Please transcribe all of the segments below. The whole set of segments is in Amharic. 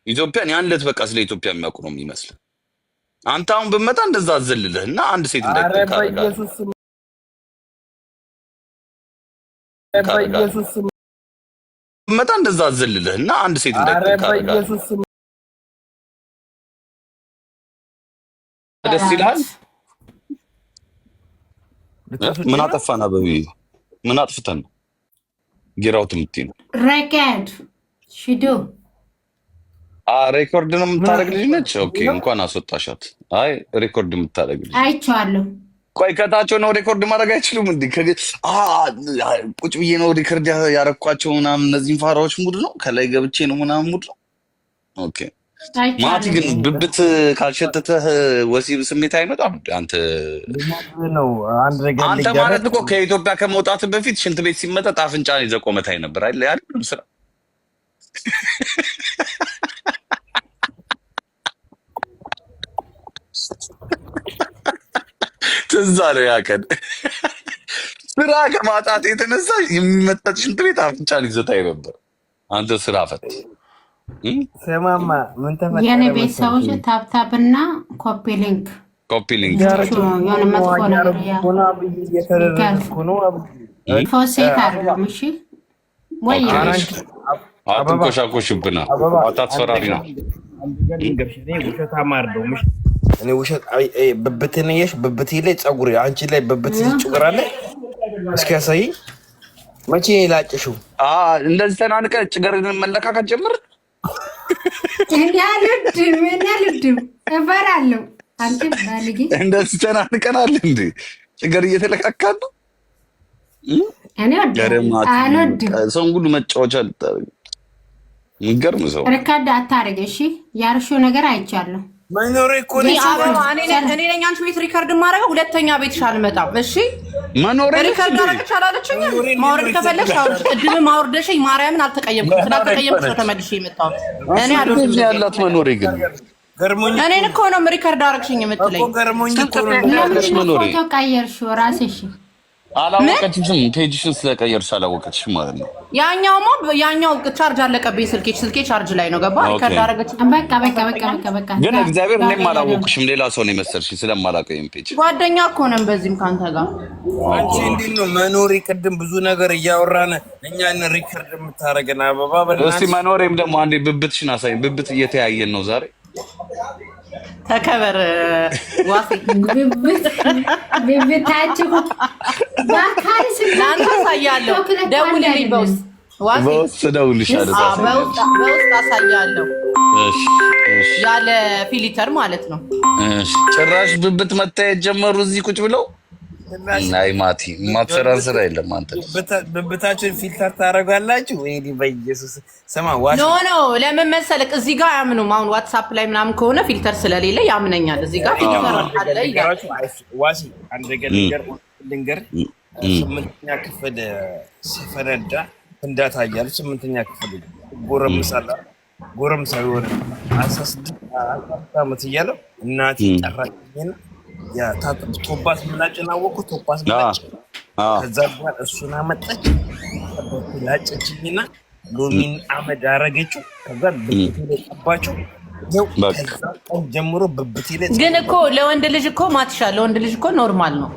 ኢትዮጵያን ያንለት በቃ ስለ ኢትዮጵያ የሚያውቁ ነው የሚመስል። አንተ አሁን ብመጣ እንደዛ አዘልልህና አንድ ሴት እንዳይጠጋ አደርጋለሁ። ብመጣ እንደዛ አዘልልህና አንድ ሴት እንዳይጠጋ አደርጋለሁ። ደስ ይላል። ምን አጠፋን? አበቢ ምን አጥፍተን ነው ጌራውት የምትይ ነው? ረከድ ሽዱ ሬኮርድ ነው የምታደርግ ልጅ ነች። ኦኬ እንኳን አስወጣሻት። አይ ሬኮርድ የምታደርግ ልጅ አይቼዋለሁ። ቆይ ከታቸው ነው ሬኮርድ ማድረግ አይችሉም እንዴ? ቁጭ ብዬ ነው ሪከርድ ያረኳቸው ምናምን። እነዚህን ፋራዎች ሙድ ነው ከላይ ገብቼ ነው ምናምን ሙድ ነው። ኦኬ ማቲ ግን ብብት ካልሸተተህ ወሲብ ስሜት አይመጣም። አንተ ማለት እኮ ከኢትዮጵያ ከመውጣት በፊት ሽንት ቤት ሲመጣ አፍንጫን ይዘህ ቆመህ ታይ ነበር አይደል? ያለው ስራ ትዝ አለው ያ ቀን። ስራ ከማጣት የተነሳ የሚመጣት ሽንት ቤት አፍንጫን ይዘህ ታይ ነበር። አንተ ስራ ፈት ሰማማ ምን ተፈጠረ? የኔ ቤት ሰዎች ታፕታፕና ኮፒ ሊንክ የሆነ መጥፎ ነገር ፎሴት አይደለም። እሺ ወይ አትንኮሻኮሽብና አታስፈራሪ ነው። እኔ ውሸት ብብትን ነሽ ብብት ላይ ጸጉር አንቺ ላይ ብብት ጭጉር አለ። እስኪ ያሳይ። መቼ ላጭሽው? እንደዚህ ተናንቀ ጭገርን መለካከት ጀምር። ያልድም እፈራለሁ። አንተ ባልጌ እንደዚህ ተናንቀናል እንዴ? ጭገር እየተለካካን ነው። እኔ አልወድም። ሰውን ሁሉ መጫወቻ ልታደርግ የሚገርም ሰው ሪካርድ አታደርግ። እሺ ያርሾ ነገር አይቻለሁ። መኖሬ እኮ እኔ ነኝ አንቺ ቤት ሪከርድ ማድረግ ሁለተኛ ቤትሽ አልመጣም። እሺ መኖሬ ሪከርድ አደረግሽ አላለችኝ። ማውረድ ከፈለግሽ አውርድ። ቅድም ማውረደሽኝ ማርያምን አልተቀየምኩም። ስላልተቀየምኩሽ ነው ተመልሼ የመጣሁት። እኔ አልወድም ያላት መኖሬ ግን ገርሞኝ እኔን እኮ ነው ሪከርድ አደረግሽኝ የምትለኝ። ገርሞኝ እኮ ነው ፎቶ ቀየርሽው ራስሽ። አላወቀችሽም። ፔጅሽን ስለቀየርሽ አላወቀችሽም ማለት ነው። ያኛው ቻርጅ አለቀብኝ። ስልኬ ቻርጅ ላይ ነው። ገባ ሪከርድ አደረገች። በቃ ግን እግዚአብሔር እኔም አላወቅሽም። ሌላ ሰው ነው የመሰልሽኝ ስለማላውቀው ፔጅ ጓደኛ እኮ ነን። በዚህም ካንተ ጋር አንቺ እንዴት ነው መኖሬ? ቅድም ብዙ ነገር እያወራን እኛን ሪከርድ የምታረገን አበባ በእናትሽ። እስቲ መኖሬም ደግሞ አንዴ ብብትሽን አሳይኝ። ብብት እየተያየን ነው ዛሬ። ተከበር ዋሴ ብብታችሁ ባካሪ ስለናንተ ሳያለው ደውልልኝ። በውስጥ ደውልልሻለሁ። በውስጥ አሳያለሁ። እሺ ያለ ፊልተር ማለት ነው። እሺ ጭራሽ ብብት መታየት ጀመሩ እዚህ ቁጭ ብለው። ናይ ማቲ ማትሰራን ስራ የለም። አንተ ብብታችሁን ፊልተር ታደርጋላችሁ ወይ? በኢየሱስ ሰማ ዋሽ ኖ ለምን መሰለክ እዚህ ጋር አያምኑም። አሁን ዋትስአፕ ላይ ምናምን ከሆነ ፊልተር ስለሌለ ያምነኛል። እዚህ ጋር ፊልተር አለ ይላል። ዋሲ አንድ ልንገር ስምንተኛ ክፍል ሲፈነዳ ፍንዳታ እያለ ስምንተኛ ክፍል ጎረምሳ የሆነ 16 ዓመት እያለው እናቴ ጠራችኝና ያ ቶባስ ምላጭን አወኩ። ቶባስ ምላጭ ከዛ በኋላ እሱን አመጣች ላጨችኝና ሎሚን አመድ አረገችው። ከዛ ብብቴ ላይ ቀባቸው። ከዛ ቀን ጀምሮ ብብቴ ላይ ግን እኮ ለወንድ ልጅ እኮ ማትሻ ለወንድ ልጅ እኮ ኖርማል ነው።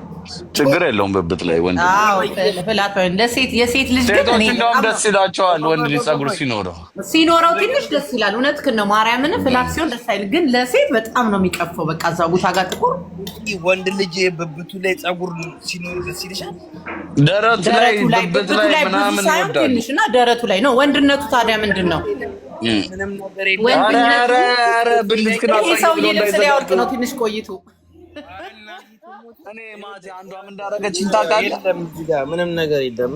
ችግር የለውም ብብት ላይ ወንድ ፍላት ወይ ለሴት የሴት ልጅ ግን እኔ እንደውም ደስ ይላቸዋል። ወንድ ልጅ ጸጉር ሲኖረው ትንሽ ደስ ይላል። እውነትህን ነው ማርያምን። ፍላት ሲሆን ደስ አይል፣ ግን ለሴት በጣም ነው የሚቀፈው። በቃ እዛ ጉታ ጋር ጥቁር ወንድ ልጅ ብብቱ ላይ ጸጉር ሲኖር ደስ ይልሻል። ደረቱ ላይ ብብት ላይ ምናምን ይወዳል። ትንሽ እና ደረቱ ላይ ነው ወንድነቱ። ታዲያ ምንድን ነው ምንም ነገር የለም። ኧረ ብልት ግን ሰውዬ ልብስ ሊያወልቅ ነው ትንሽ ቆይቶ። እኔ ማቲ አንዷም እንዳረገችኝ ታውቃለህ? ምንም ነገር የለም።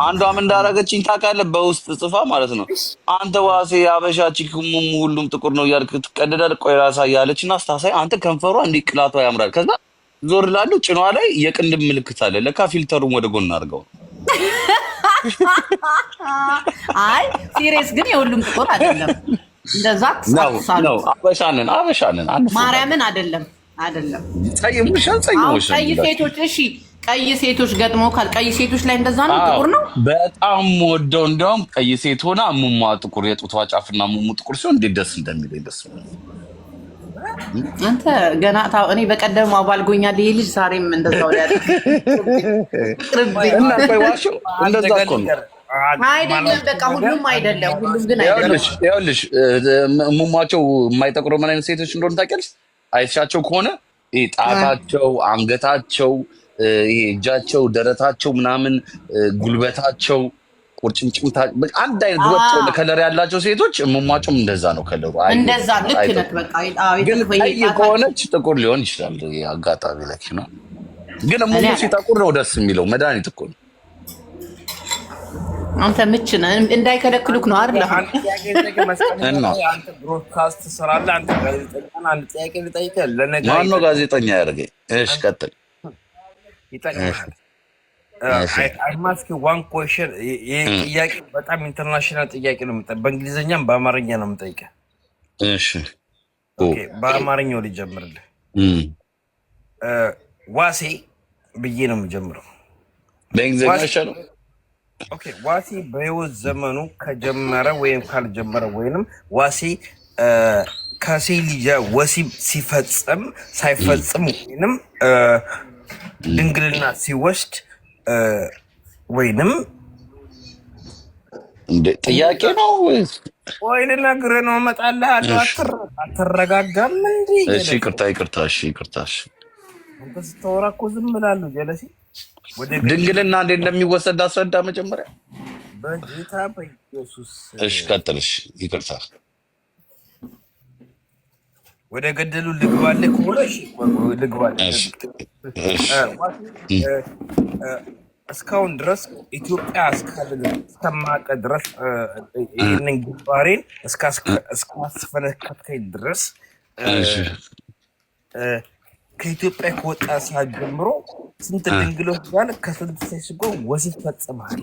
አንዷም እንዳረገችኝ ታውቃለህ? በውስጥ ጽፋ ማለት ነው። አንተ ዋሴ አበሻ ቺክሙም ሁሉም ጥቁር ነው እያልክ ትቀደዳለህ። ቆይ ላሳይህ አለችና ስታሳይ አንተ ከንፈሯ እንዲህ ቅላቷ ያምራል። ከዛ ዞር ላለው ጭኗ ላይ የቅንድብ ምልክት አለ። ለካ ፊልተሩን ወደ ጎን አድርገው። አይ ሲሪየስ ግን የሁሉም ጥቁር አይደለም። እንደዛ ነው። አበሻንን ማርያምን አይደለም። ጸይሙሻል። ቀይ ሴቶች እሺ፣ ቀይ ሴቶች ገጥሞ ቀይ ሴቶች ላይ እንደዛ ነው። ጥቁር ነው በጣም ወደው እንደውም ቀይ ሴት ሆና ሙሟ ጥቁር የጡቷ ጫፍና ሙሙ ጥቁር ሲሆን እንዴት ደስ እንደሚለኝ ደስ ነው። አንተ ገና እኔ በቀደም አባልጎኛል ይሄ ልጅ ዛሬም እንደዛው ያለ እና ቆይ ዋሽው እንደዛ እኮ ነው አይደለም። በቃ ሁሉም አይደለም፣ ሁሉም ግን አይደለም። ይኸውልሽ ሙሟቸው የማይጠቁረው ምን አይነት ሴቶች እንደሆነ ታውቂያለሽ? አይሻቸው ከሆነ ይሄ ጣታቸው፣ አንገታቸው፣ ይሄ እጃቸው፣ ደረታቸው ምናምን ጉልበታቸው፣ ቁርጭምጭምታ አንድ አይነት ወጥ ከለር ያላቸው ሴቶች ሙሟቸውም እንደዛ ነው ከለሩ። እንደዛ ልክ ነህ። በቃ ግን ቀይ ከሆነች ጥቁር ሊሆን ይችላል። አጋጣሚ ለኪ ነው። ግን ሙሙ ሲጠቁር ነው ደስ የሚለው። መድኃኒት እኮ ነው። አንተ ምች ነህ እንዳይከለክሉክ ነው አይደል? አንተ ብሮድካስት ትሰራለህ። አንተ ጋዜጠኛ አንድ ጥያቄ ልጠይቅህ። ለነገ ማነው ጋዜጠኛ ያደርገኝ? እሺ ቀጥል። ይጠቅምሃል። I must ask you one question. ይሄ ጥያቄ በጣም ኢንተርናሽናል ጥያቄ ነው። በእንግሊዝኛም በአማርኛ ነው የምጠይቀህ። እሺ ኦኬ፣ በአማርኛው ልጀምርልህ። ዋሴ ብዬ ነው የምጀምረው። በእንግሊዝኛ ይሻላል። ኦኬ፣ ዋሴ በህይወት ዘመኑ ከጀመረ ወይም ካልጀመረ ወይንም ዋሴ ከሴት ልጅ ወሲብ ሲፈጽም ሳይፈጽም ወይንም ድንግልና ሲወስድ ወይንም እንደ ጥያቄ ነው ወይ ልነግርህ ነው። እመጣልሃለሁ። አትረጋጋም እንዴ? እሺ ይቅርታ። አንተ ስታወራ እኮ ዝም እላለሁ። ጀለሲ ድንግልና እንዴት እንደሚወሰድ አስረዳ መጀመሪያ በጌታ በኢየሱስ። እሺ ቀጥልሽ። ይቅርታ ወደ ገደሉ ልግባልህ ከሆነ እሺ ልግባልህ። እስካሁን ድረስ ኢትዮጵያ እስከማውቅ ድረስ ይህንን ግንባሬን እስካስፈነከትከኝ ድረስ ከኢትዮጵያ ከወጣ ሰዓት ጀምሮ ስንት ድንግሎች ጋር ከስንት ሴት ጋር ወሲብ ፈጽመሃል?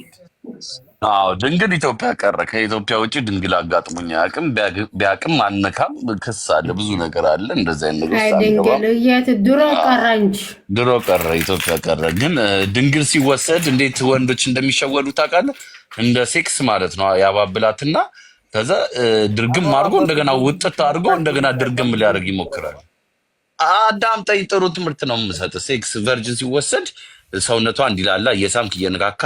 አዎ ድንግል ኢትዮጵያ ቀረ። ከኢትዮጵያ ውጭ ድንግል አጋጥሞኝ አያውቅም። ቢያውቅም አነካም ክስ አለ፣ ብዙ ነገር አለ። እንደዛ አይነት ድንግል የት ድሮ ቀረ እንጂ ድሮ ቀረ፣ ኢትዮጵያ ቀረ። ግን ድንግል ሲወሰድ እንዴት ወንዶች እንደሚሸወዱ ታውቃለህ? እንደ ሴክስ ማለት ነው። ያባብላትና ከዛ ድርግም አድርጎ እንደገና ውጥት አድርጎ እንደገና ድርግም ሊያደርግ ይሞክራል። አዳምጠኝ፣ ጥሩ ትምህርት ነው የምሰጥህ። ሴክስ ቨርጅን ሲወሰድ ሰውነቷ እንዲላላ እየሳምክ እየነካካ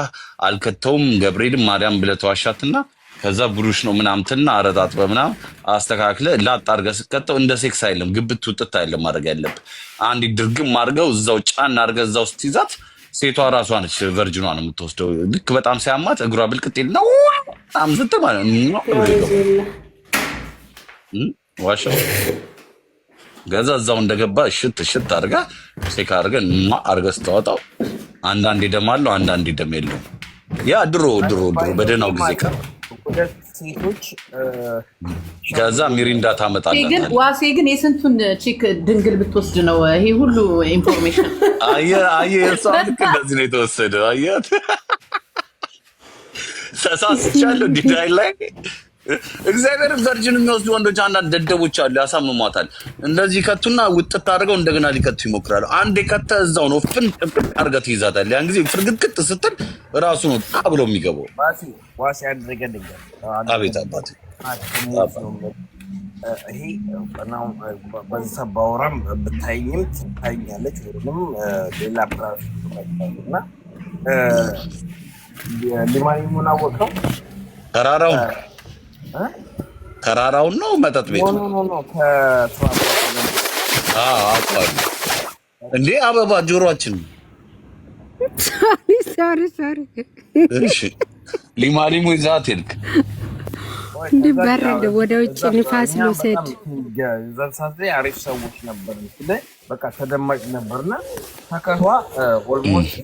አልከተውም ገብርኤልም ማርያም ብለህ ተዋሻትና ከዛ ብሩሽ ነው ምናምትና አረጣጥ በምናም አስተካክለ ላጥ አድርገህ ስትከተው እንደ ሴክስ አይደለም፣ ግብት ውጥት አይደለም ማድረግ ያለብህ። አንድ ድርግም አድርገው እዛው ጫን አድርገህ እዛው ስትይዛት ሴቷ ራሷ ነች ቨርጅኗ ነው የምትወስደው። ልክ በጣም ሲያማት እግሯ ብልቅጥ ነው አምስት ማለት ዋሻው ገዛ እዛው እንደገባ እሽት አድርጋ ሴካ አድርገህ ስተዋጣው አንዳንዴ ደም አለው አንዳንዴ ደም የለውም። ያ ድሮ በደህናው ጊዜ ቀረ። ሴቶች ከዛ ሚሪንዳ ታመጣለህ። ግን ዋሴ ግን የስንቱን ቺክ ድንግል ብትወስድ ነው ይሄ ሁሉ ኢንፎርሜሽን? አየህ እሷ ልክ እንደዚህ ነው የተወሰደው። አየህ ተሳስቻለሁ። ዲዳይ ላይ እግዚአብሔር ቨርጅን የሚወስዱ ወንዶች አንዳንድ ደደቦች አሉ፣ ያሳምሟታል። እንደዚህ ከቱና ውጥት አድርገው እንደገና ሊከቱ ይሞክራሉ። አንዴ ከተህ እዛው ነው ፍን አድርገህ ትይዛታለህ። ያን ጊዜ ፍርግጥቅጥ ስትል ራሱ ነው ጣ ብሎ የሚገባው። ዋሴ ያደረገልኝ አቤት አባቴ ይሄ በዛ ባወራም ብታይኝም ትታይኛለች ወይም ሌላ ፕራና ሊማኒሙን አወቀው ተራራውን ነው መጠጥ ቤት እንዴ አበባ ጆሮአችን ሶሪ እሺ ሊማሊሙ ይዛት ሄድክ እንዴ በረደ ወደ ውጭ ንፋስ ልውሰድ። ዘንሳት ላይ አሪፍ ሰዎች ነበር በቃ ተደማጭ ነበርና ተከቷ ኦልሞስት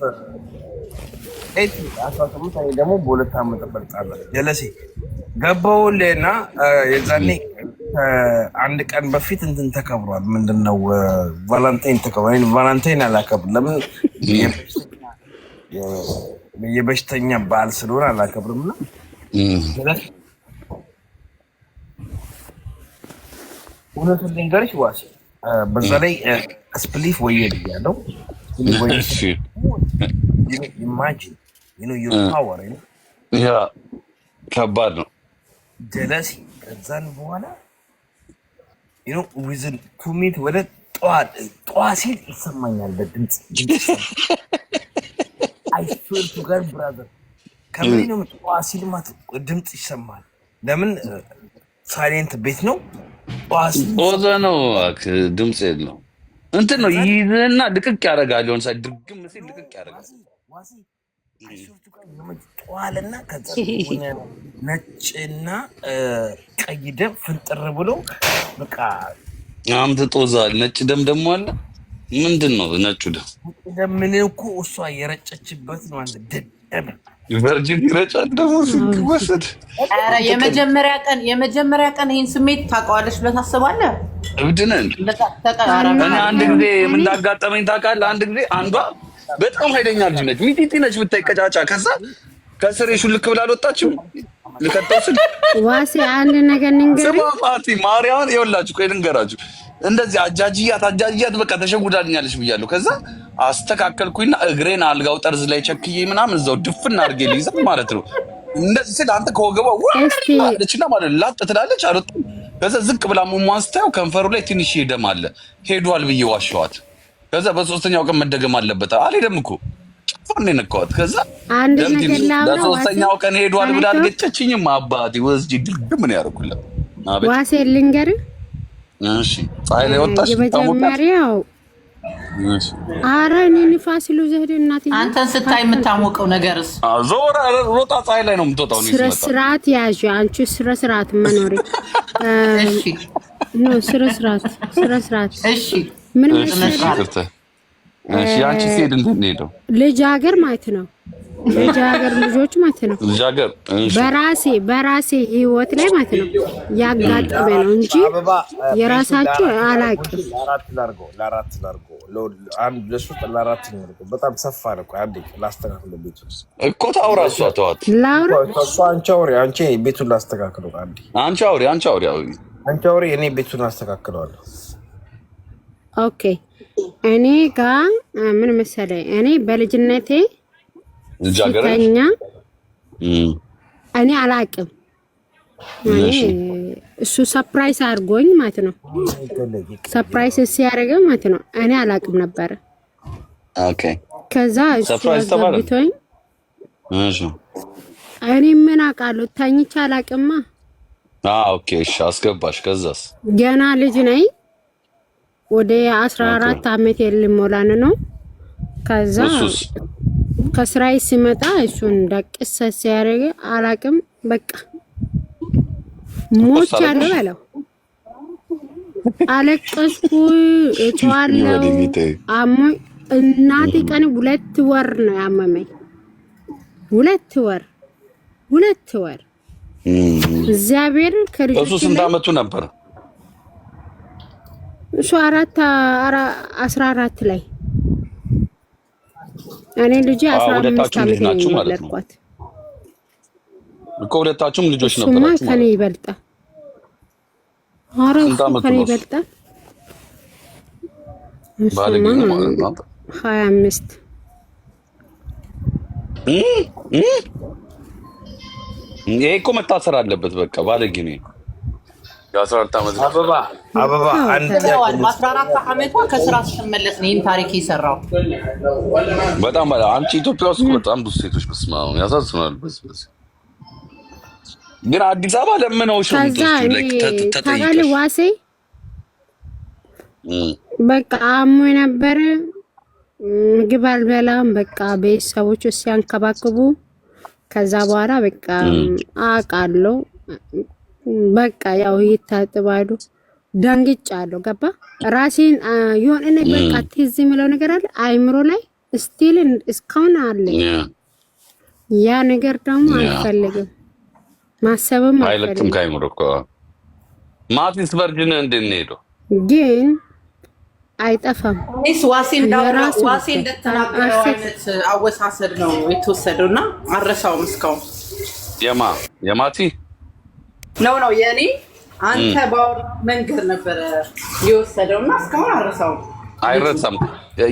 18 አይ ደግሞ በሁለት ዓመት በልጣለ ጀለሲ ገባውልና የዛኔ አንድ ቀን በፊት እንትን ተከብሯል። ምንድነው ቫለንታይን ተከብሯል። ቫለንታይን አላከብርም። ለምን የበሽተኛ በዓል ስለሆነ አላከብርምና እውነቱን ልንገርሽ ዋሴ በዛ ላይ ስፕሊፍ ወየድ ያለው imagine your power ያ ከባድ ነው jealousy ከዛን በኋላ within 2 minutes ወደ ጠዋት ሲል ይሰማኛል በድምጽ I swear to God brother ከምን ነው ጠዋት ሲል ድምጽ ይሰማል ለምን ሳይለንት ቤት ነው ኦዛ ነው ድምጽ የለው እንትን ነው ይይዝና ልቅቅ ያደርጋል ሆነ ሳይ ድርግም ሲል ልቅቅ ያደርጋል I swear to God ጠዋልና ከዛ ነጭና ቀይ ደም ፍንጥር ብሎ በቃ አምጥ ጦዛል ነጭ ደም ደሞ አለ ምንድነው ነጩ ደም ምን እኮ እሷ የረጨችበት ነው አንተ ደደብ ቨርጂን ይረጫል ደሞ ሲወሰድ አረ የመጀመሪያ ቀን ይሄን ስሜት ታውቀዋለሽ ብለህ ታስባለህ እብድነን እኔ አንድ ጊዜ ምን እንዳጋጠመኝ ታውቃለህ አንድ ጊዜ አንዷ በጣም ኃይለኛ ልጅ ነች ሚጢጢ ነች ብታይቀጫጫ ከዛ ከስሬ ሹልክ ብላ አልወጣችም ልከተውስ ዋሴ አንድ ነገር ንገሪ ሰማፋቲ ማርያምን ይወላችሁ ቆይ ልንገራችሁ እንደዚህ አጃጅያት በቃ ተሸጉዳልኛለሽ ብያለሁ ከዛ አስተካከልኩኝና እግሬን አልጋው ጠርዝ ላይ ቸክዬ ምናምን እዛው ድፍና አድርጌ ልይዛት ማለት ነው እንደዚህ ስለ አንተ ከወገባ ወለችና ማለት ላጥ ትላለች አልወጣም ከዛ ዝቅ ብላ ሙሟን ስታየው ከንፈሩ ላይ ትንሽ ደም አለ ሄዷል ብዬ ዋሸዋት ከዛ በሶስተኛው ቀን መደገም አለበት አልሄደም እኮ ፈኔ ነካት ከዛ አንድ ነገር ላውራ በሶስተኛው ቀን ሄዷል ብላ አልገጨችኝም አባቴ ወስጂ ድግም ነው ያደረኩላት ዋሴ ልንገር እሺ ጻይለ ወጣሽ የመጀመሪያው አረ እኔ ንፋስ ልውዘድ እናቴ አንተን ስታይ የምታሞቀው ነገርስ ዞራ ሮጣ ጻይ ላይ ነው የምትወጣው ነው ስራ ስርዓት ያዥ አንቺ ስራ ስርዓት መኖር እሺ ነው ስራ ስርዓት እሺ ምን መስራት እሺ አንቺ ሲሄድ እንደነሄደው ልጅ ሀገር ማለት ነው ልጅ ሀገር ልጆች ማለት ነው ልጅ ሀገር በራሴ ህይወት ላይ ማለት ነው ያጋጠመ ነው እንጂ የራሳቸው አላውቅም ለአራት ላርጎ አንድ ለሶስት ለአራት ነው በጣም ሰፋ ነው አንዴ ላስተካክል ቤቱ እኮ ታውራ እሷ ተዋት ላውራ እሷ አንቺ ቤቱን ላስተካክለው አንዴ አንቺ አውሪ እኔ ቤቱን አስተካክለዋለሁ ኦኬ እኔ ጋር ምን መሰለኝ እኔ በልጅነቴ ልጅአገረኛ እኔ አላውቅም እሱ ሰርፕራይዝ አድርጎኝ ማለት ነው ሰርፕራይዝ ሲያደርገኝ ማለት ነው እኔ አላውቅም ነበር ኦኬ ከዛ ሰርፕራይዝ ተባለኝ እሺ እኔ ምን አውቃለሁ ታኝቻ አላውቅማ ኦኬ እሺ አስገባሽ ከዛስ ገና ልጅ ነኝ ወደ 14 አመት ልሞላን ነው ከዛ ከስራይ ሲመጣ እሱን ደቅስ ሲያደርግ አላውቅም በቃ ሞች ያለው አለው አለቀስኩ እቷለው አሞኝ እናቴ ቀን 2 ወር ነው ያመመኝ 2 ወር እግዚአብሔር ከልጅ እሱ ስንት አመቱ ነበር እሱ 14 ላይ እኔ ልጅ 15 አመት ናችሁ ማለት ነው እኮ ሁለታችሁም ልጆች ነበራችሁ ማለት ነው ከኔ ይበልጣል ከኔ ይበልጣል ባለጌ ነው ማለት ነው 25 ይሄ እኮ መታሰር አለበት በቃ ባለጌ ነው የ14 አመት አበባ አንድ 14 አመቷ ከስራ ስትመለስ ነው ይሄን ታሪክ ይሰራው በጣም አንቺ ኢትዮጵያ ውስጥ በጣም ብዙ ሴቶች በስማው ያሳዝናል በስበስ ግን አዲስ አበባ ለምነውሽ ነው ታጋለ ዋሴ በቃ አሞ ነበር ምግብ አልበላም በቃ ቤተሰቦቹ ሲያንከባክቡ ከዛ በኋላ በቃ አቃለው በቃ ያው ይታጥባሉ ደንግጫለሁ ገባ ራሴን ይሁን እኔ በቃ ትዝ የሚለው ነገር አለ አይምሮ ላይ ስቲል እስካሁን አለ ያ ነገር ደግሞ አልፈልግም ማሰብም አይለቅም ካይምሮ እኮ ማቲስ ቨርጂን እንደነሄደው ግን አይጠፋም ዋሴ እንደተናገረው አይነት አወሳሰድ ነው የተወሰደውና አረሳውም እስካሁን የማቲ ነው የኔ አንተ ባወራ መንገድ ነበር የወሰደውና እስካሁን አረሳውም አይረሳም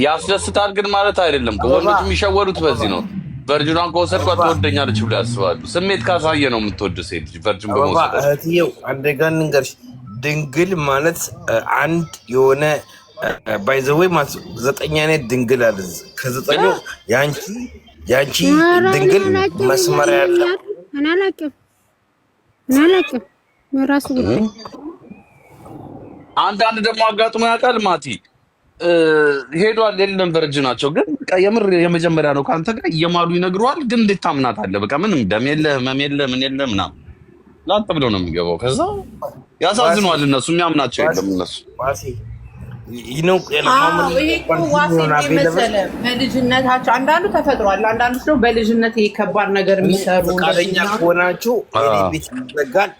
ያስደስታል ግን ማለት አይደለም። ወንዶች የሚሸወዱት በዚህ ነው። ቨርጅኗን ከወሰድኳት ትወደኛለች ብሎ ያስባሉ። ስሜት ካሳየ ነው የምትወድ ሴት ልጅ ቨርጅን በመውሰድ። እህትዬው አንደጋ ንገርሽ ድንግል ማለት አንድ የሆነ ባይ ዘ ዌይ ማለት 9 አይነት ድንግል አለ። ከ9ኙ ያንቺ ድንግል መስመር ያለ እኔ አላውቅም የራሱ ጉዳይ። አንዳንድ ደግሞ አጋጥሞ ያውቃል ማቲ ሄዷል የለም ቨርጅናቸው ግን በቃ የምር የመጀመሪያ ነው ካንተ ጋር እየማሉ ይነግሩዋል። ግን እንዴት ታምናታለህ? በቃ ምንም ደም የለ ህመም የለ ምን የለ ምናምን ላጥ ብሎ ነው የሚገባው። ከዛ ያሳዝነዋል። እነሱ የሚያምናቸው የለም እነሱ በልጅነታቸው አንዳንዱ ተፈጥሯል። አንዳንዱ ደግሞ በልጅነት ከባድ ነገር የሚሰሩ ፈቃደኛ ከሆናችሁ ቤት ይዘጋል።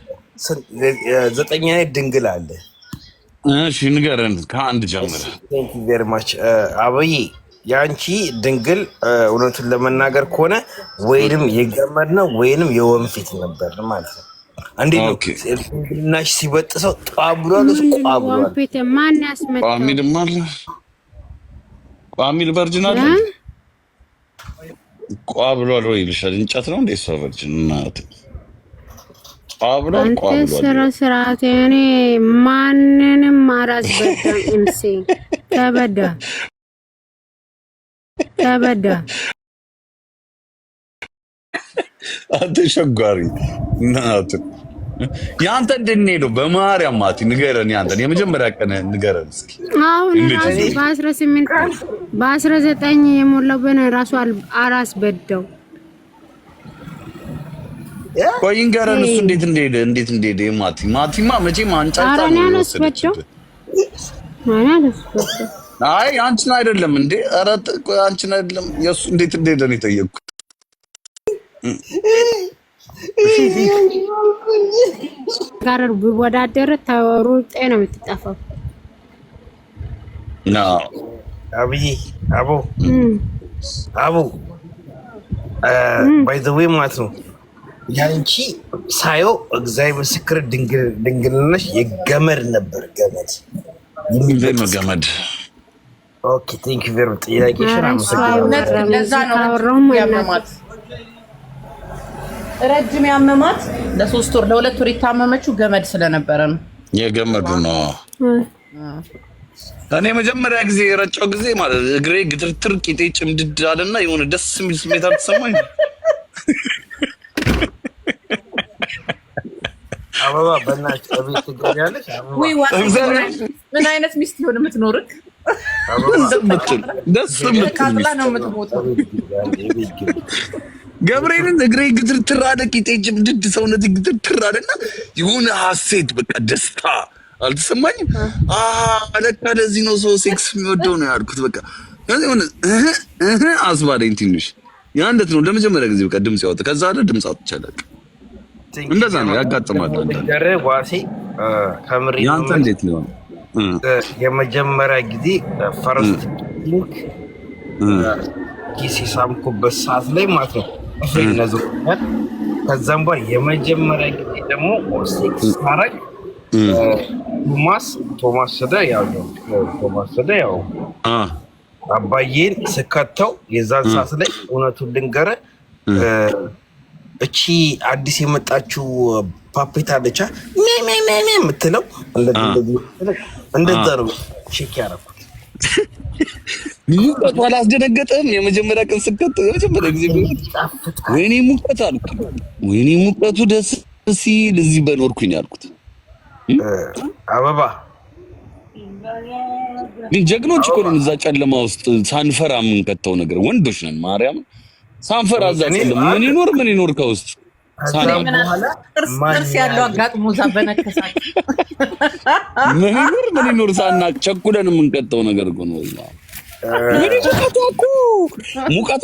9 አይነት ድንግል አለ። እሺ ንገረን ከአንድ ጀምረ። ቴንክ ዩ ቬሪ ማች አበይ ያንቺ ድንግል እውነቱን ለመናገር ከሆነ ወይንም የገመድ ነው ወይንም የወንፊት ነበር ማለት ነው። አንዴ ነው ድንግልናሽ ሲበጥሰው ጣብሏል እሱ ጣብሏል። ወንፊት ማን ያስመጣው? ቋሚልማ አለ ቋሚል ቨርጅን አለ ቋብሏል ወይ ይልሻል። እንጨት ነው እንዴ እሷ ቨርጅን እናት አንተ ስርዓት እኔ ማንንም አላስበዳም። እምሴ ተበዳ አንተ ሸጓሪ እናት ያንተ እንደነሄደው በማርያም ማቲ ንገረን። ያንተን የመጀመሪያ ቀን ንገረን እስኪ። አሁን ራሱ በ19 የሞላው በነ ራሱ አላስበዳው። ቆይ ንገረን እሱ እንዴት እንደሄደ ማቲማ መቼም አንጫጫ ነው ያስበዳው። አይ አንቺን አይደለም እንዴ? ኧረ ቆይ አንቺን አይደለም የሱ እንዴት እንደሄደ ነው የጠየቅኩት። ጋር ቢወዳደር ተሩጤ ነው የምትጠፋው። ነው አቡ ባይ ዘ ዌይ ማለት ነው ያንቺ ሳየው እግዚአብሔር ምስክር ድንግልናሽ የገመድ ነበር። ገመድ ኦኬ ቴንክ ዩ ቬሪ ማች። ጥያቄሽን አመሰግናለሁ። ለዛ ነው ያመማት ረጅም ያመማት ለ3 ወር ለ2 ወር የታመመችው ገመድ ስለነበረ ነው። የገመዱ ነው። እኔ መጀመሪያ ጊዜ የረጫው ጊዜ ማለት እግሬ ግትርትር ቂጤ ጭምድድ አለና የሆነ ደስ የሚል ስሜት አልተሰማኝ። አበባ በእናትሽ ከቤት ትገኛለሽ። ወይ ምን አይነት ሚስት ሆነ የምትኖርክ? ደስ የምትል ነው የምትሞተው። ገብርኤልን እግሬ ግትርትር አለ ቂጤ ጭምድድ ሰውነቴ ግትርትር አለና የሆነ ሀሴት በቃ ደስታ አልተሰማኝም። ለካ ለዚህ ነው ሰው ሴክስ የሚወደው ነው ያልኩት። በቃ የሆነ አስባለኝ ትንሽ። ያ እንዴት ነው ለመጀመሪያ ጊዜ በቃ ድምጽ ያወጣ ከዛ አይደል ድምጽ አጥቻለሁ። እንደዛ ነው ያጋጥማል። ዋሴ ከምሪ ያንተ እንዴት ነው? የመጀመሪያ ጊዜ ፈርስት ቲንክ ኪስ ሳምኩበት ሰዓት ላይ ማለት ነው ፍሬነዞኛል። ከዛም በኋላ የመጀመሪያ ጊዜ ደግሞ ሴክስ ማድረግ ቶማስ ወደ ያው አባዬን ስከተው የዛን ሰዓት ላይ እውነቱን ልንገርህ እቺ አዲስ የመጣችው ፓፔታ አለቻ የምትለው እንደዛ ነው ቼክ ያደረኩት። ሙቀቱ አላስደነገጠም? የመጀመሪያ ቀን ስከተው የመጀመሪያ ጊዜ ወይኔ ሙቀት አልኩት። ወይኔ ሙቀቱ ደስ ሲል እዚህ በኖርኩኝ አልኩት። አበባ ግን ጀግኖች እኮ ነን። እዛ ጨለማ ውስጥ ሳንፈራ የምንከተው ነገር ወንዶች ነን። ማርያም ሳንፈራ እዛ ጨለማ ምን ይኖር ከውስጥ ጥርስ ያለው አጋጥሞ እዛ በነከሳት ምን ይኖር ሳናቅ ቸኩለን የምንከተው ነገር እኮ ነው። ሙቀት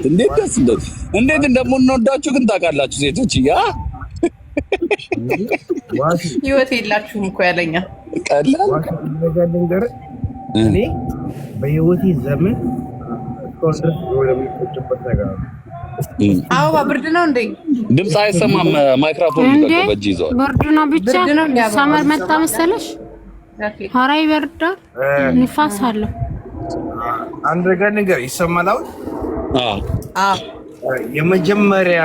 እንዴት እንደምንወዳችሁ ግን ታውቃላችሁ ሴቶች። ህይወት የላችሁም እኮ ያለኛ ቀላል እኔ በህይወቴ ዘመን አበባ ብርድ ነው እንዴ? ድምፅ አይሰማም። ማይክሮፎን በእጅ ይዘዋል። ብርድ ነው ብቻ። ሰመር መጣ መሰለሽ? ኧረ ይበርዳል፣ ንፋስ አለው። አንድ ነገር ይሰማል። የመጀመሪያ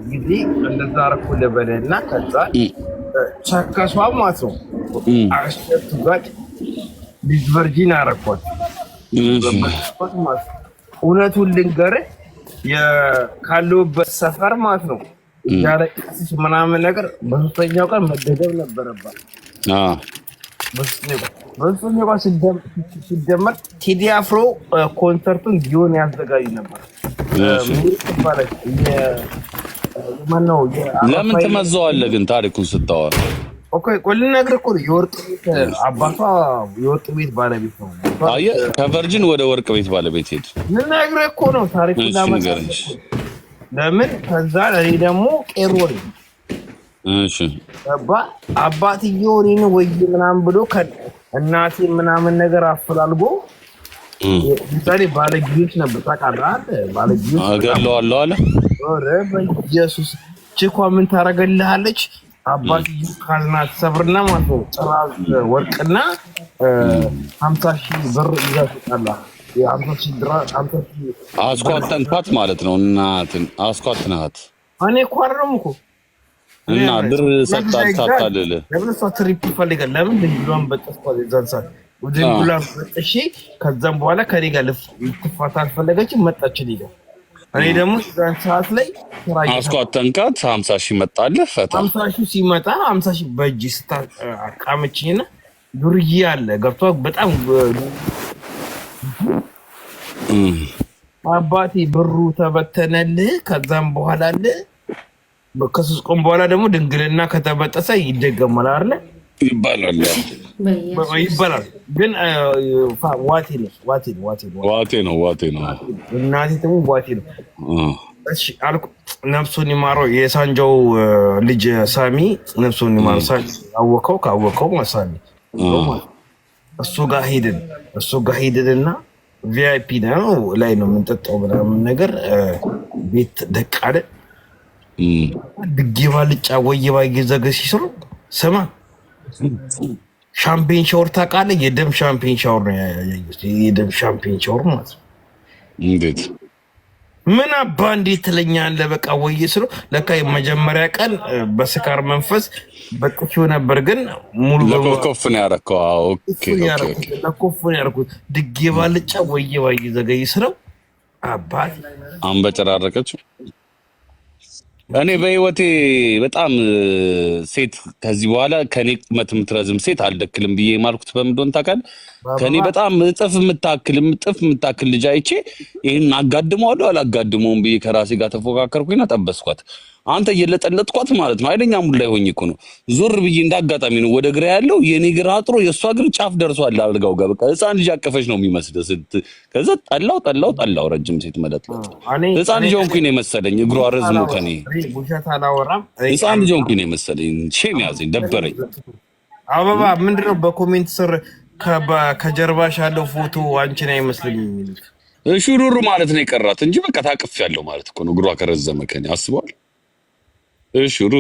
ጊዜ እንደዛ አደረኩ ልበልና ከዛ ቸከሷ ማለት ነው አሽቱ ጋር ዲስቨርጂን አደረኳት። እውነቱን ልንገርህ ካለሁበት ሰፈር ማለት ነው እያለቀሰች ምናምን ነገር በሶስተኛው ቀን መደገብ ነበረባት። በሶስተኛው ቀን ሲደመር ቴዲ አፍሮ ኮንሰርቱን ጊዮን ያዘጋጅ ነበር። ለምን ትመዘዋለህ ግን ታሪኩን ስታወራ? ኦኬ ቆይ ልነግርህ እኮ ነው። የወርቅ ቤት አባቷ የወርቅ ቤት ባለቤት ነው። አየህ ከቨርጂን ወደ ወርቅ ቤት ባለቤት ሄድ። ልነግርህ እኮ ነው ታሪኩን ላመጣልህ። ለምን ከዛ እኔ ደግሞ ቄሮ ነኝ። እሺ አባትየው እኔን ወይ ምናምን ብሎ እናቴ ምናምን ነገር አፈላልጎ ምሳሌ ባለጊዜዎች ነበር ታውቃለህ። ባለጊዜዎች አገለዋለሁ አለ። ኦሬ በኢየሱስ ቺኳ ምን ታረጋለች? አባትየው ካዝና ሰብርና ማለት ነው ጥራዝ ወርቅና 50,000 ብር ይዛታላ። አስኳተንካት ማለት ነው። እናትን አስኳትናት። እኔ እኮ አይደለም እኮ እና ብር ሰጣት ታታለለ። ለምን እሷ ትሪፕ ፈልጋ ለምን ድንግሏን በጠስኳት ይዛንሳል ድንግሏን በጥሺ ከዛም በኋላ ከኔ ጋር ልትፋታ አልፈለገችም። መጣች ሊጋ እኔ ደግሞ ዛን ሰዓት ላይ አስኳተንካት 50,000 መጣልህ ፈታ 50,000 ሲመጣ 50,000 በእጅ ስታቃመችኝና ዱርዬ አለ ገብቷ በጣም አባቴ ብሩ ተበተነልህ። ከዛም በኋላ አለ ከሶስት ቀን በኋላ ደግሞ ድንግልና ከተበጠሰ ይደገማል አይደል? ይባላል። ግን ዋቴ ነው እናቴ ደግሞ ዋቴ ነው። እሺ አልኩ ነፍሱን ይማረው። የሳንጃው ልጅ ሳሚ ነፍሱን ይማረው። ካወቀው ሳሚ እሱ ጋር ሄድንና ቪአይፒ ነው ላይ ነው የምንጠጣው ምናምን ነገር ቤት ደቃለ ድጌ ባልጫ ወየባ ይዘገ ሲሰሩ ስማ ሻምፔን ሻወር ታውቃለህ? የደም ሻምፔን ሻወር ነው ያየሁት። የደም ሻምፔን ሻወር ማለት ነው። እንዴት ምን አባ እንዴት ትለኛለህ? በቃ ወየ ስለው ለካ የመጀመሪያ ቀን በስካር መንፈስ በጥቂው ነበር፣ ግን ሙሉ ለኮፍ ነው ያረከው። ኦኬ ለኮፍ ነው ያረኩት። ድጌ ባልጫ ወየባ ይዘገ ሲሰሩ አባት አንበጨራረቀችው። እኔ በህይወቴ በጣም ሴት ከዚህ በኋላ ከኔ ቁመት የምትረዝም ሴት አልደክልም ብዬ ማልኩት በምንድን ታውቃለህ? ከኔ በጣም እጥፍ የምታክል ልጅ አይቼ ይሄን አጋድመዋለሁ አላጋድመውም ብዬ ከራሴ ጋር ተፎካከርኩኝና ጠበስኳት። አንተ እየለጠለጥኳት ማለት ነው። አይደኛ ሙሉ ላይ ሆኜ እኮ ነው ዞር ብዬ እንዳጋጣሚ ነው ወደ ግራ ያለው የኔ ግራ አጥሮ የሷ ግር ጫፍ ደርሷል። አልጋው ጋር በቃ ህፃን ልጅ አቀፈች ነው የሚመስለው። ከዛ ጠላው ረጅም ሴት መለጥለጥ ህፃን ልጅ ሆንኩኝ ነው የመሰለኝ። እግሯ ረዝሞ ከኔ ህፃን ልጅ ሆንኩኝ ነው የመሰለኝ። ሼም ያዘኝ፣ ደበረኝ። አበባ ምንድነው በኮሜንት ስር ከጀርባሽ ያለው ፎቶ አንቺን አይመስልም የሚሉት ሹሩሩ ማለት ነው የቀራት እንጂ በቃ ታቅፍ ያለው ማለት እኮ ነው። እግሯ ከረዘመ ከኔ አስበዋል። ሹሩሩ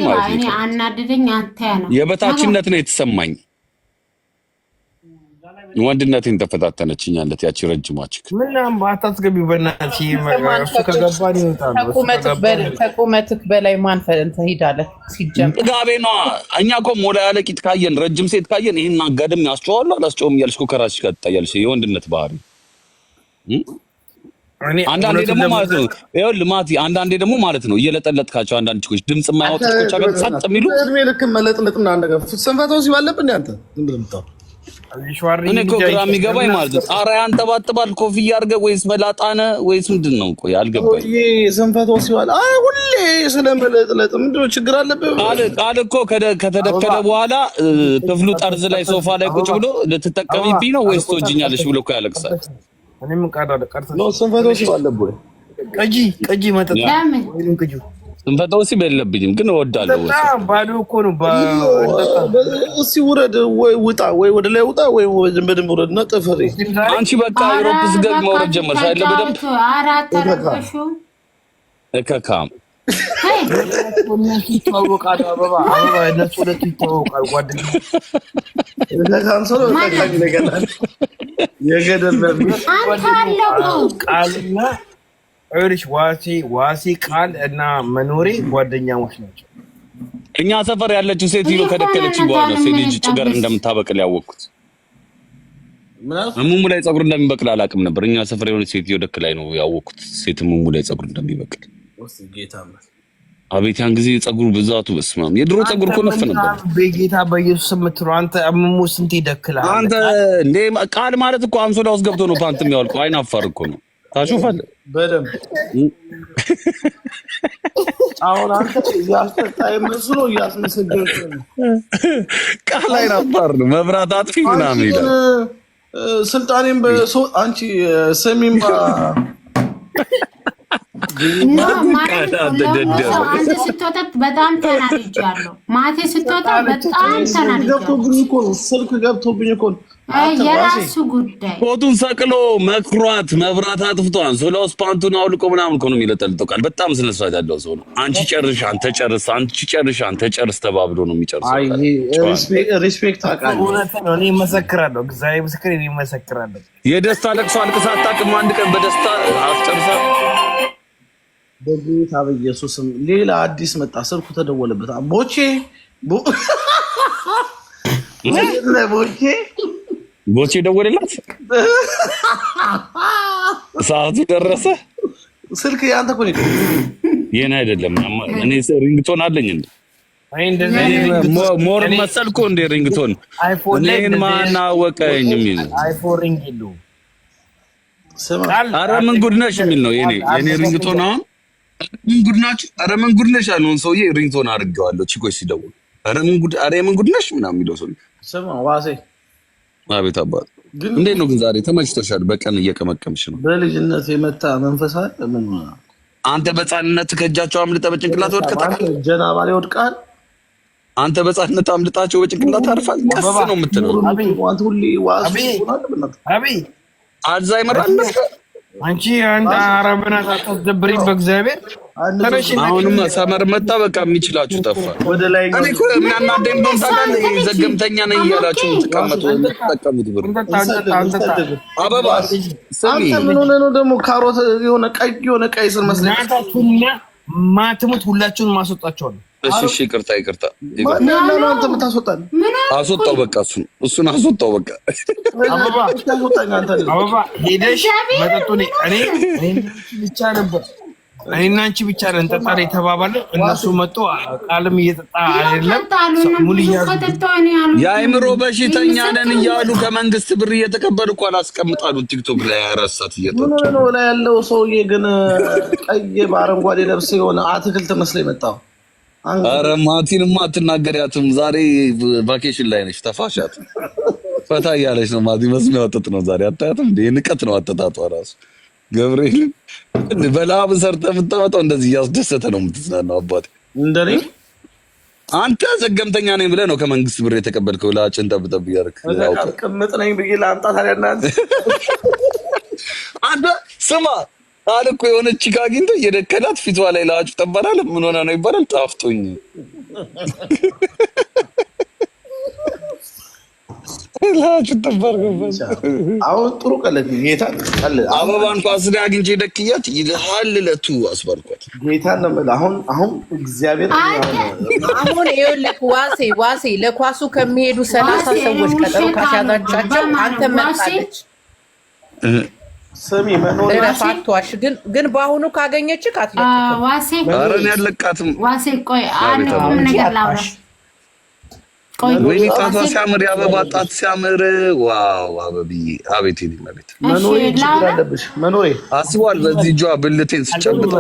ማለት ነው። አናደደኝ። አታያ ነው የበታችነት ነው የተሰማኝ። ወንድነቴን ተፈታተነችኝ አለት ያቺ ረጅማችክ ምን አታስገቢው በእናትሽ እሱ ከገባን ይወጣል። ከቁመትክ በላይ ማን እንትን ሄዳለህ ሲጀምር ጥጋቤ ነው። እኛ እኮ ሞላ ያለ ቂጥ ካየን ረጅም ሴት ካየን ይሄን አጋድም ያስጨዋለሁ አላስጨውም እያልሽ እኮ ከራስሽ ጋር ትጣያለሽ። የወንድነት ባህሪ አንዳንዴ ደግሞ ማለት ነው ይኸውልህ ማቲ፣ አንዳንዴ ደግሞ ማለት ነው እየለጠለጥካቸው አንዳንድ ችኮች ድምጽ የማያወጡ ችኮች አገር ጸጥ የሚሉ እድሜ ልክ መለጥለጥና አንደገ ስንፈታው ሲባለብን ያንተ እንደምታው እኔ እኮ ግራ የሚገባኝ ማለት ነው ጣራ ያንጠባጥባል ኮፍያ አድርገህ ወይስ መላጣነ ወይስ ምንድን ነው? ቆይ አልገባኝ። ስንፈታው ሲባል ሁሌ ስለመለጥለጥ ምንድን ነው ችግር አለብህ? ቃል እኮ ከተደከለ በኋላ ክፍሉ ጠርዝ ላይ ሶፋ ላይ ቁጭ ብሎ ልትጠቀሚብኝ ነው ወይስ ትወጂኛለሽ ብሎ እኮ ያለቅሳል። እኔም ቃዳለ ቀርተ ነው ስንፈታው ሲባለብህ ቀጂ መጠጥ ወይንም ቀጂ ስንፈታው ሲበለብኝም ግን እወዳለሁ። በጣም ባዶ እኮ ነው። እስኪ ውረድ ወይ ውጣ ወይ ወደ ላይ ውጣ ወይ በደንብ ውረድና ጥፍሬ አንቺ በቃ ዩሮፕ ስገብ መውረድ ጀመርሽ አይደል? በደንብ አራት አረፈሽው እከካም ይተዋወቃሉ። አበባ እነሱ ሁለቱ ይተዋወቃሉ። ጓደኛ ለካንሰር ተካኝ ለገናል የገደል ቃልና እርሽ ዋሴ ቃል እና መኖሬ ጓደኛሞች ናቸው። እኛ ሰፈር ያለችው ሴትዮ ከደከለች በኋላ ሴት ልጅ ጭገር እንደምታበቅል ያወቅኩት። እሙሙ ላይ ፀጉር እንደሚበቅል አላውቅም ነበር። እኛ ሰፈር የሆነ ሴትዮ ደክ ላይ ነው ያወቅኩት ሴት እሙሙ ላይ ፀጉር እንደሚበቅል። አቤት ያን ጊዜ ፀጉሩ ብዛቱ በስማም የድሮ ፀጉር እኮ ነፍ ነበር። በጌታ በኢየሱስ የምትለው አንተ እሙሙ ስንት ይደክላል አንተ እንዴ! ቃል ማለት እኮ አንሶላ ውስጥ ገብቶ ነው ፓንት የሚያወልቀው። አይናፋር እኮ ነው። ታሹፋለህ በደምብ አሁን አንተ ያስጠጣይ መስሎ ያስመሰገንክ ነው። ቃል አይናፋር ነው። መብራት አጥፊ ምናምን ይላል። ስልጣኔን በሰው አንቺ ሰሚምባ አንተ ስትወጣ በጣም ተናድጃለሁ። ማቴ ስትወጣ በጣም ተናድጃለሁ። ስልክ ገብቶብኝ እኮ የራሱ ጉዳይ። ኮቱን ሰቅሎ መክሯት መብራት አጥፍቶ አንሶላ ውስጥ ፓንቱን አውልቆ ምናምን እኮ ነው የሚለጠልጠው። ቃል በጣም ስነ ስርዓት ያለው ሰው ነው። አንቺ ጨርሽ አንተ ጨርስ፣ አንቺ ጨርሽ አንተ ጨርስ ተባብሎ ነው የሚጨርሰው። አይ ሪስፔክት አውቃለሁ። እኔ መሰክራለሁ። እግዚአብሔር ምስክር እኔ መሰክራለሁ። የደስታ ለቅሶ አልቅሳ አታውቅም። አንድ ቀን በደስታ አስጨርሳ በጌታ በኢየሱስም ሌላ አዲስ መጣ። ስልኩ ተደወለበት። ቦቼ ቦቼ ደወለላት። ሰዓቱ ደረሰ። ስልክ ያንተ እኮ ነው። የኔ አይደለም። እኔ ሪንግቶን አለኝ እንዴ? ሞር መሰልኩ እንዴ ሪንግቶን? እኔን ማን አወቀኝ የሚል አይፎን ሪንግ ይሉ ኧረ ምን ጉድ ነሽ የሚል ነው የኔ ሪንግቶን። አሁን ምን ጉድ ናችሁ? ኧረ ምን ጉድ ነሽ ያለውን ሰውዬ ሪንግቶን አድርጌዋለሁ። ቺኮች ሲደውል ኧረ ምን ጉድ ነሽ ምናምን የሚለው ሰውዬ ስማ ዋሴ አቤት አባት እንዴት ነው ግን ዛሬ ተመችቶሻል? በቀን እየቀመቀምሽ ነው። በልጅነት የመታ መንፈሳ ምን አንተ በጻንነት ከእጃቸው አምልጠ በጭንቅላት ወድቀህ ጀናባ ላይ ወድቀሃል። አንተ በጻንነት አምልጣቸው በጭንቅላት አርፋል። ቀስ ነው የምትለው። አንተ ሁሌ ዋሴ አልዛይመር አለሽ አንቺ አንተ አረብና ታስደብሪኝ በእግዚአብሔር አሁንም ሰመር መጣ። በቃ የሚችላችሁ ጠፋ። ወደ ላይ እኔ እኮ የሚያናደኝ ነው ታውቃለህ። ዘገምተኛ ነኝ እያላችሁ ተጠቀሙት ብር አበባ አንተ ምን ሆነህ ነው ደግሞ ካሮት የሆነ ቀይ ስር መስለኝ ማትሙት ሁላችሁን ማስወጣቸዋለሁ። እሺ ይቅርታ ማነው አንተ የምታስወጣኝ? አስወጣው በቃ እሱን አስወጣው በቃ አበባ ሄደሽ መጠጡን እኔ ብቻ ነበር እኔና አንቺ ብቻ ነን ጠጣ የተባባለ። እነሱ መጡ ቃልም እየጠጣ አይደለም ሙሉ የአእምሮ በሽተኛ ነን እያሉ ከመንግስት ብር እየተቀበሉ እኮ አላስቀምጣሉ ቲክቶክ ላይ አራሳት እየጠጡ ነው ላይ ያለው ሰውዬ ግን ቀይ በአረንጓዴ ለብስ የሆነ አትክልት መስለኝ መጣው። ኧረ ማቲንማ አትናገሪያትም። ዛሬ ቫኬሽን ላይ ነች። ተፋሻት ፈታ እያለች ነው። ማቲ መስሚያ ወጥጥ ነው ዛሬ። አታያትም እንዴ? ንቀት ነው አጠጣጧ ራሱ። ገብርኤል በላብ ሰርተ የምታወጣው እንደዚህ እያስደሰተ ነው የምትዝናናው። አባቴ እንደኔ አንተ ዘገምተኛ ነኝ ብለህ ነው ከመንግስት ብር የተቀበልከው። ላጭን ጠብጠብ እያደረክ ቅምጥ ነኝ ብዬ ላምጣ ታዲያ እናንተ አንተ ስማ አልኩ የሆነች ቺካ አግኝተህ እየደከላት ፊቷ ላይ ላጩ ጠባላል። ምን ሆነ ነው ይባላል። ጣፍጦኝ ላጩ ጠባርገበት። አሁን ጥሩ ቀለድ ጌታ ቀለድ አበባን ኳስ ላይ አግኝቼ ደክያት ይልሃል ለቱ አስባልኳት። ጌታ ነው አሁን እግዚአብሔር አሁን ይኸውልህ ዋሴ ለኳሱ ከሚሄዱ 30 ሰዎች ቀጠሮ ካሻዛቻቸው አንተ መጣለች ስሚ መኖር ፋቷሽ ግን በአሁኑ ካገኘች ካትለቀም ዋሴ አረን ያለቃትም ዋሴ ቆይ አንዱም ነገር ላውራ። ቆይ ወይ ጣቷ ሲያምር ያበባ ጣት ሲያምር ዋው አበብዬ አቤት ይመቤት መኖሬ አስቧል። በዚህ ጇ ብልቴን ስጨብጥ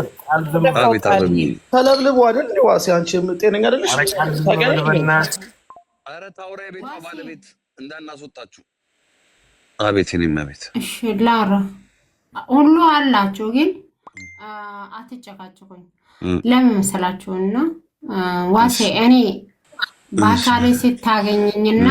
አቤት አበብዬ ተለብልቦ አይደል ዋሴ? አንቺ ጤነኛ አይደለሽ? ኧረ ታውራ የቤቷ ባለቤት እንዳናስወጣችሁ አቤት ይመቤት። እሺ ላውራ ሁሉ አላችሁ ግን አትጨቃጭቁኝ። ለምን መሰላችሁና ዋሴ እኔ በአካሌ ስታገኘኝና